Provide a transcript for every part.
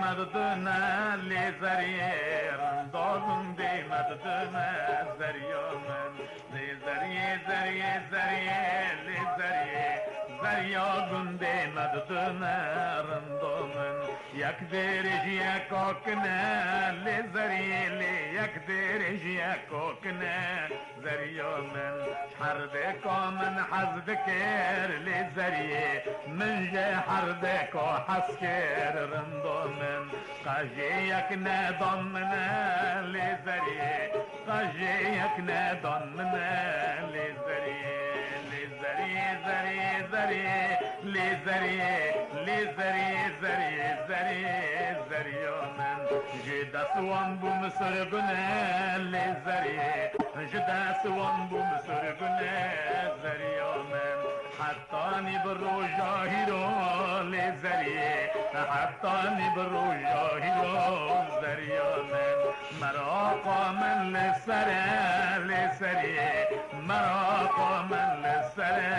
مددنا لزرير ضاغم دي مددنا زريومن لزري زري زري لزري زريا گنده مددنا رندومن یک درج یک آکنه لزري لی یک درج یک آکنه زريومن حردك ومن حزبكر لزري من جه حردك وحسكر رندومن قاجيك نادون منا لزري قاجيك نادون منا لزري لزري زري زري لزري لزري زري زري زريومن جدا سوان بمسرقنا لزري جدا سوان بمسرقنا زريومن حطاني بالرجاهيرو لزري حطاني بالرجاهيرو زريومن مراقا من للسرى لسري مراقا من للسرى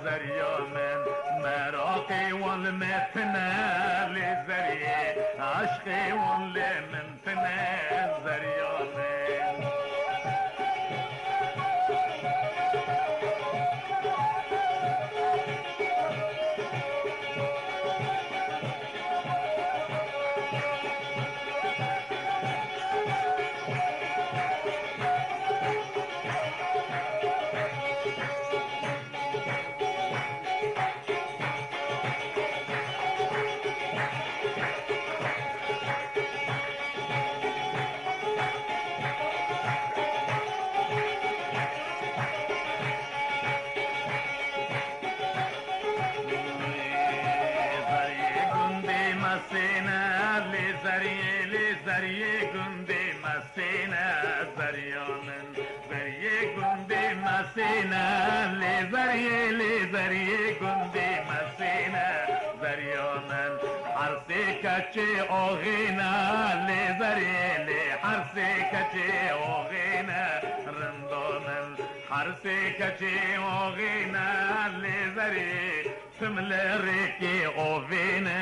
زريومن مراقي والمتنا لزري عشقي والمتنا زريومن زرية گنده مسينا زريومن زرية گنده مسينا لزرية گنده مسينا زريومن حرسي كچه اوغينا لزرية حرسي كچه اوغينا رندومن حرسي كچه اوغينا لزرية سمل ريكي اوغينا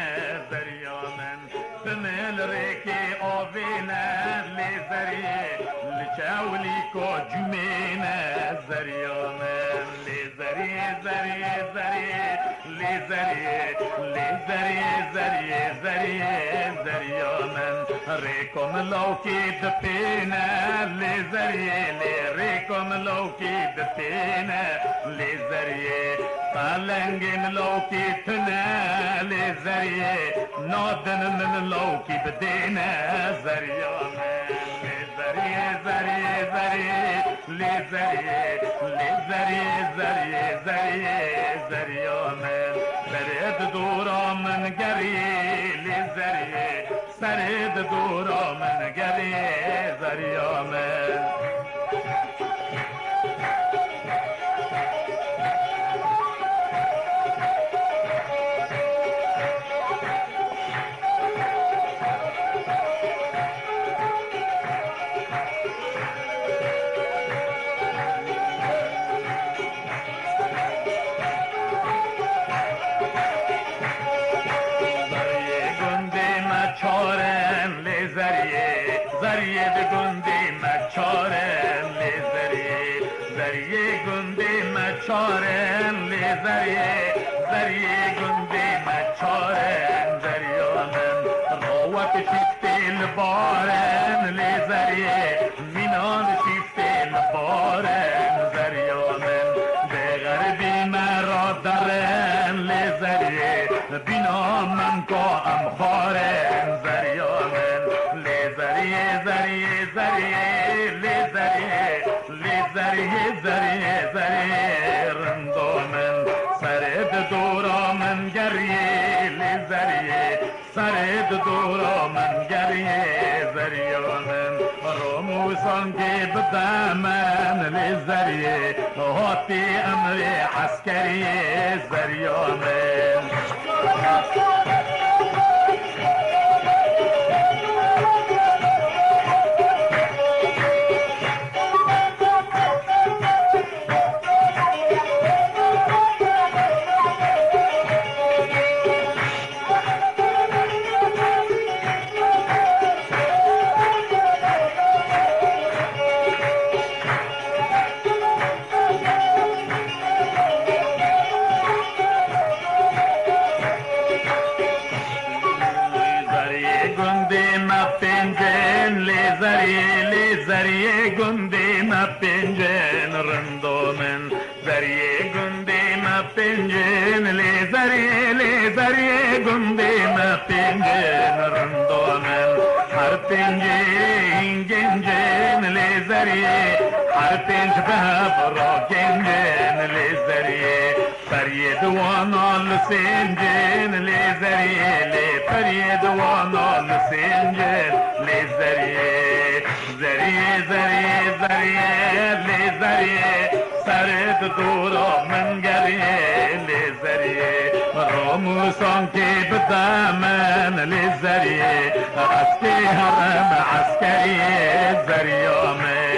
زريومن سمل ريكي اوغينا لزرية لشاوليكو جمينا زريومن لزرية زرية زرية لزرية لزرية زرية زرية زريومن ريكم لوكي دبينا لزرية ريكم لوكي دبينا لزرية طالنجن لوكي تنا لزرية نودن من لوكي بدينا زريومن لزرية زرية زرية لزرية لزرية زرية زرية زريومن سرد دورا من قري لزرية سرد دورا من قري زريومن زرية گندي مچارن لزرية زرية گندي مچارن لزرية زرية گندي مچارن زريومن روات شفت البارن لزرية مينان شفت البارن زريومن بغربي مرا درن لزرية بنا منكو امخارن زريومن زرية زرية زرية لزرية لزرية زرية زرية رندومن سرد دورا من جرية لزرية سرد دورا من جرية زريومن رموسان كي بدامن لزرية هاتي امري عسكرية زريومن زریه زریه گندی ما پنجن رندو من زریه گندی ما پنجن زریه گندی ما پنجن رندو من هر پنجه گنجن زریه هر پنج باب را گنجن زریه فرید وانا لسنجن زریه فرید وانا لسنجن زریه زریه زریه زریه زریه سرد دورا من گریه زریه راموسان که بدامن زریه عسکری حرم عسکری زریه من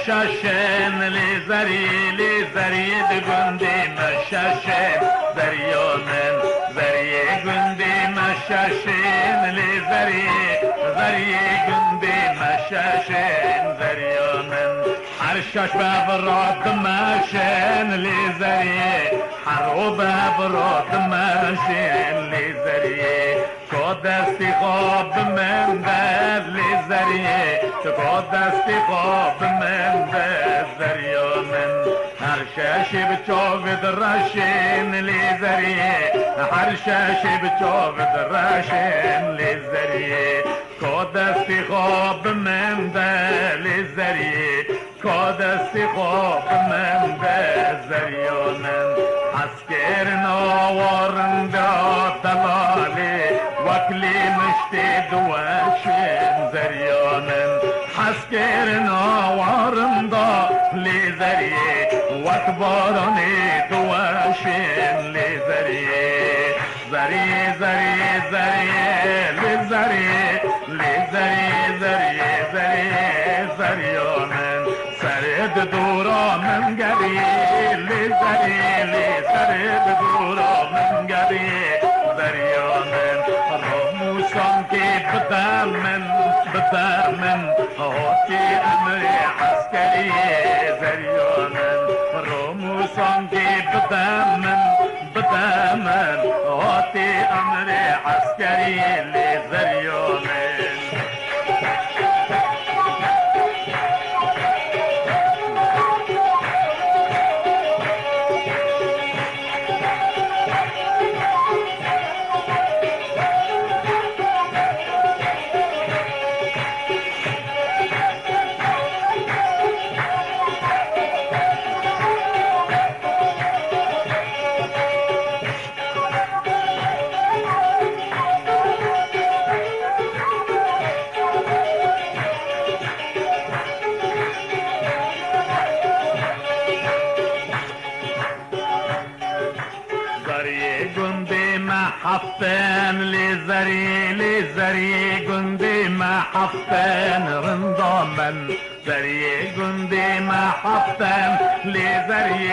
شاشن لزری گندی مشاشن زریانن زری گندی مشاشن لزری گندی مشاشن زریانن هر شاش ببراد ماشن لزری هر ببراد ماشن لزری دستی خواب من در لزریه تو دستی خواب من در زریانن هر شاشی بچوب دراشین لزریه هر شاشی بچوب دراشین لزریه تو دستی خواب من در لزریه تو دستی خواب من در زریانن عسكر نوارن دا دلالی وكلي مشتي دواشين زريانن عسكر نوارن دا لزريه واكبرني دواشين لزريه زريه زريه زريه لزريه لزريه زريه زريه زريانن سرد دورا من قريه لزريه سرد دورا من قريه زريانن راموسان كي بدامن هوتي امري عسكري زريانن راموسان كي بدامن هوتي امري عسكري زريانن حفتن لزري قندي ما حفتن رنضامن زري قندي ما حفتن لزري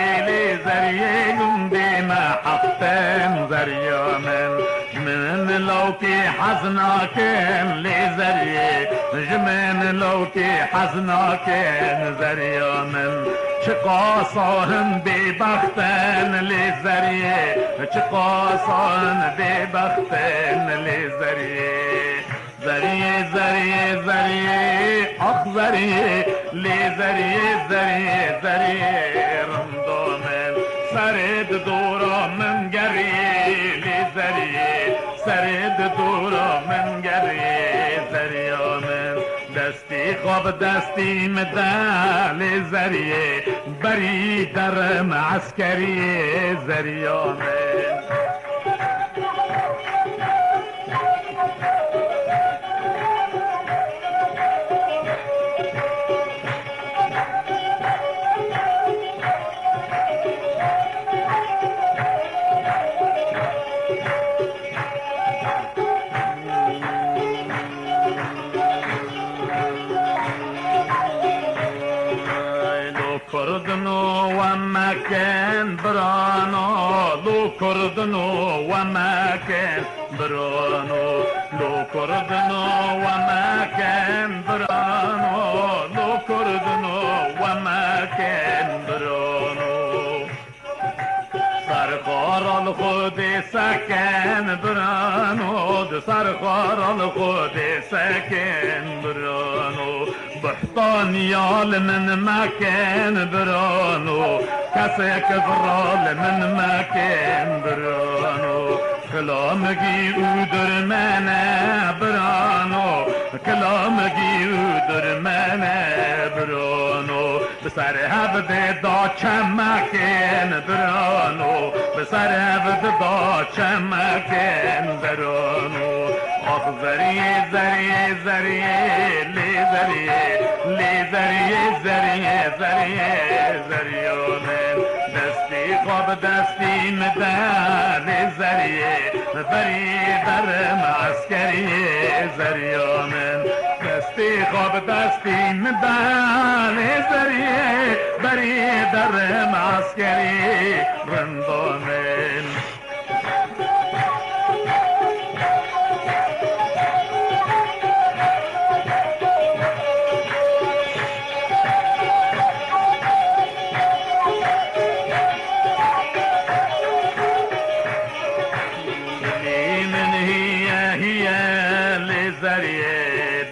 قندي ما حفتن زريامن من لوكي حزناكن لزري جمن لوكي حزناكن زريامن چقاسان ببختن لزریه چقاسان ببختن لزریه زریه زریه زریه آخ زریه لزریه زریه زریه رندامن سرد دورا من گریه لزریه سرد دورا من گریه زریامن دستی خواب دستی مدال زریه بری درم عسکری زریامن كردنو وما كان برانا لو كردنو وما كان برانو لو كردنو وما كان برانو لو كردنو وما كان برانو سرخار الخود سكن برانو سرخار الخود سكن برانو بحطان يال من مكان برانو كسك برال من مكان برانو كلامكي ودر مانا برانو كلامكي ودر مانا برانو بسرها بده دا چمکن برانو بسرها بده دا چمکن برانو آخ زریه زریه زریه لی زریه لی زریه زریه زریه زریانن دستی خواب دستی مدن زریه بری در معسکری زریانن دستی خواب دستی مدن زریه بری در معسکری رندانن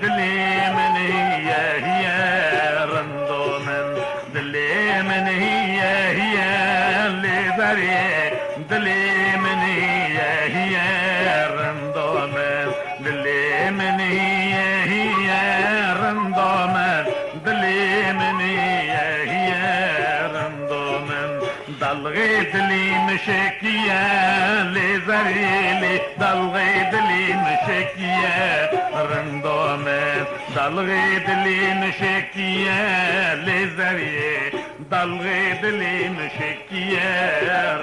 دلي من هي رندو من دلي من هي اللي ذريه دلي من هي رندو من دلي من هي رندو من دلي من هي رندو من دلغي دلي مشكيه لي ذريلي دلغي دلي مشكيه رندو من دلغي دلي مشكيه لي ذريه دلغي دلي مشكيه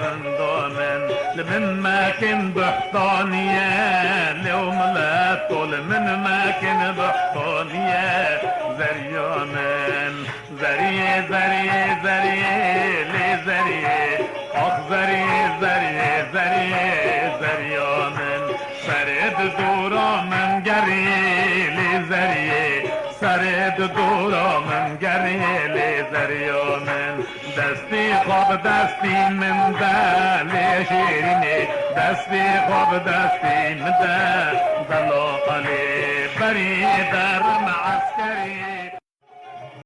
رندو من لمن ما كان بحطانيه لو ملا طول من ما كان بحطانيه زريو من زريه زريه زريه لي زريه اخ زريه زريه زريه زريو من سرد دورا من گریه لی زریه سرد دورا من گریه لی زریه من دستی خواب دستی من دل شیرینه دستی خواب دستی من دل دلاقلی بری در معسکری